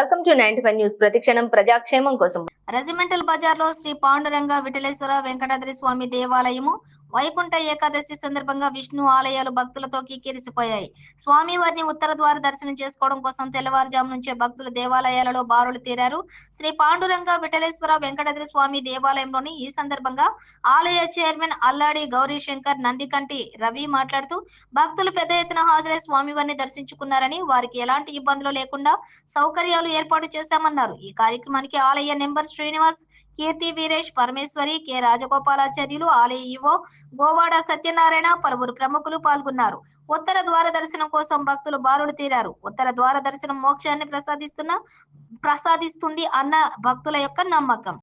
Welcome to 95 news. ప్రతిక్షణం ప్రజాక్షేమం కోసం. Regimental Bazar లో శ్రీ పాండురంగ విఠలేశ్వర వెంకటాద్రి స్వామి దేవాలయము వైకుంఠ ఏకాదశి సందర్భంగా విష్ణు ఆలయాలు భక్తులతో కిక్కిరిసిపోయాయి. స్వామివారిని ఉత్తర ద్వార దర్శనం చేసుకోవడం కోసం తెల్లవారుజాము నుంచే భక్తులు దేవాలయాలలో బారులు తీరారు. శ్రీ పాండురంగ విఠలేశ్వర వెంకటాద్రి స్వామి దేవాలయంలోని ఈ సందర్భంగా ఆలయ చైర్మన్ అల్లాడి గౌరీ శంకర్ నందికంటి రవి మాట్లాడుతూ భక్తులు పెద్ద ఎత్తున హాజరై స్వామివారిని దర్శించుకున్నారని, వారికి ఎలాంటి ఇబ్బందులు లేకుండా సౌకర్యాలు ఏర్పాటు చేశామన్నారు. ఈ కార్యక్రమానికి ఆలయ నెంబర్ శ్రీనివాస్, కీర్తి వీరేష్, పరమేశ్వరి, కె రాజగోపాలాచార్యులు, ఆలయ ఈవో గోవాడ సత్యనారాయణ, పలువురు ప్రముఖులు పాల్గొన్నారు. ఉత్తర ద్వార దర్శనం కోసం భక్తులు బారులు తీరారు. ఉత్తర ద్వార దర్శనం మోక్షాన్ని ప్రసాదిస్తుంది అన్న భక్తుల యొక్క నమ్మకం.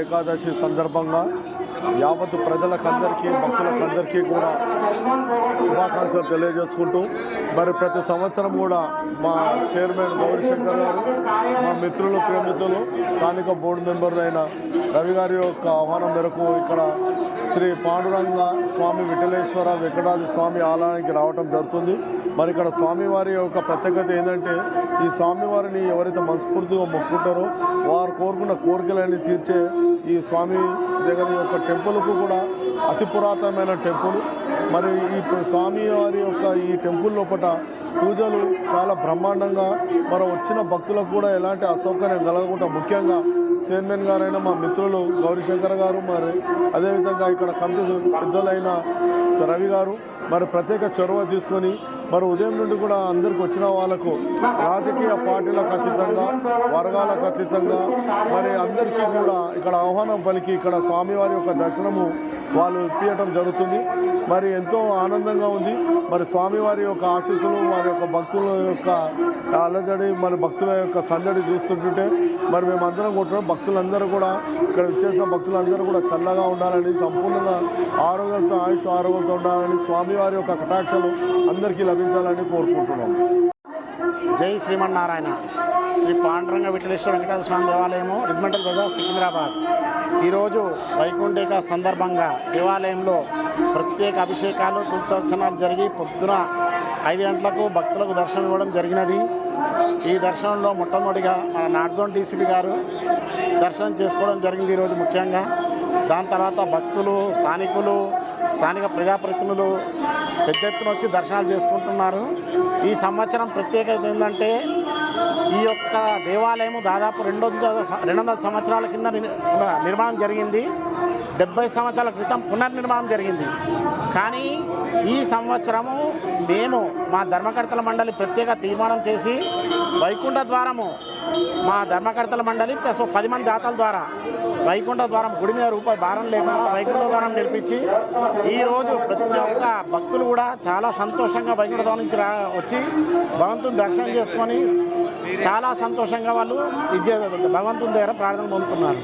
ఏకాదశి సందర్భంగా యావత్ ప్రజలకందరికీ భక్తులకందరికీ కూడా శుభాకాంక్షలు తెలియజేసుకుంటూ మరి ప్రతి సంవత్సరం కూడా మా చైర్మన్ గౌరీ శంకర్ గారు, మా మిత్రులు ప్రేమితులు స్థానిక బోర్డు మెంబర్ అయిన రవి గారి యొక్క ఆహ్వానం మేరకు ఇక్కడ శ్రీ పాండురంగ స్వామి విఠలేశ్వర వెంకటాద్రి స్వామి ఆలయానికి రావటం జరుగుతుంది. మరి ఇక్కడ స్వామివారి యొక్క ప్రత్యేకత ఏంటంటే, ఈ స్వామివారిని ఎవరైతే మనస్ఫూర్తిగా మొక్కుంటారో వారు కోరుకున్న కోరికలన్నీ తీర్చే ఈ స్వామి దగ్గర యొక్క టెంపుల్కు కూడా అతి పురాతనమైన టెంపుల్. మరి ఈ స్వామివారి యొక్క ఈ టెంపుల్ లోపల పూజలు చాలా బ్రహ్మాండంగా మరి వచ్చిన భక్తులకు కూడా ఎలాంటి అసౌకర్యం కలగకుండా ముఖ్యంగా చైర్మన్ గారైన మా మిత్రులు గౌరీశంకర్ గారు, మరి అదేవిధంగా ఇక్కడ కమిటీ పెద్దలైన రవి గారు మరి ప్రత్యేక చొరవ తీసుకొని మరి ఉదయం నుండి కూడా అందరికి వచ్చిన వాళ్ళకు రాజకీయ పార్టీలకు అతీతంగా, వర్గాలకు అతీతంగా మరి అందరికీ కూడా ఇక్కడ ఆహ్వానం పలికి ఇక్కడ స్వామివారి యొక్క దర్శనము వాళ్ళు ఇప్పించడం జరుగుతుంది. మరి ఎంతో ఆనందంగా ఉంది. మరి స్వామివారి యొక్క ఆశీస్సులు, వారి యొక్క భక్తుల యొక్క అలజడి, మరి భక్తుల యొక్క సందడి చూస్తుంటుంటే మరి మేమందరం కూడా భక్తులందరూ కూడా ఇక్కడ వచ్చేసిన భక్తులందరూ కూడా చల్లగా ఉండాలని, సంపూర్ణంగా ఆరోగ్యంతో ఆరోగ్యంతో ఉండాలని, స్వామివారి యొక్క కటాక్షలు అందరికీ లభించాలని కోరుకుంటున్నాం. జై శ్రీమన్నారాయణ. శ్రీ పాండురంగ విఠలేశ్వర వెంకటాద్రి స్వామి దేవాలయము, రెజిమెంటల్ బజార్, సికింద్రాబాద్. ఈరోజు వైకుంఠ ఏకాదశి సందర్భంగా దేవాలయంలో ప్రత్యేక అభిషేకాలు, తులసర్చనాలు జరిగి పొద్దున 5 గంటలకు భక్తులకు దర్శనం ఇవ్వడం జరిగినది. ఈ దర్శనంలో మొట్టమొదటిగా మన నార్జోన్ డీసీపీ గారు దర్శనం చేసుకోవడం జరిగింది ఈరోజు ముఖ్యంగా. దాని తర్వాత భక్తులు, స్థానిక ప్రజాప్రతినిధులు పెద్ద ఎత్తున వచ్చి దర్శనాలు చేసుకుంటున్నారు. ఈ సంవత్సరం ప్రత్యేకత ఏంటంటే, ఈ యొక్క దేవాలయము దాదాపు 200 సంవత్సరాల కింద నిర్మాణం జరిగింది. 70 సంవత్సరాల క్రితం పునర్నిర్మాణం జరిగింది. కానీ ఈ సంవత్సరము మేము మా ధర్మకర్తల మండలి ప్రత్యేక తీర్మానం చేసి వైకుంఠ ద్వారము, మా ధర్మకర్తల మండలి ప్లస్ 10 మంది దాతల ద్వారా వైకుంఠ ద్వారం గుడి మీద రూపాయి భారం లేకుండా వైకుంఠ ద్వారం నిర్మించి ఈరోజు ప్రతి ఒక్క భక్తులు కూడా చాలా సంతోషంగా వైకుంఠ ద్వారం నుంచి వచ్చి భగవంతుని దర్శనం చేసుకొని చాలా సంతోషంగా వాళ్ళు భగవంతుని దగ్గర ప్రార్థన పొందుతున్నారు.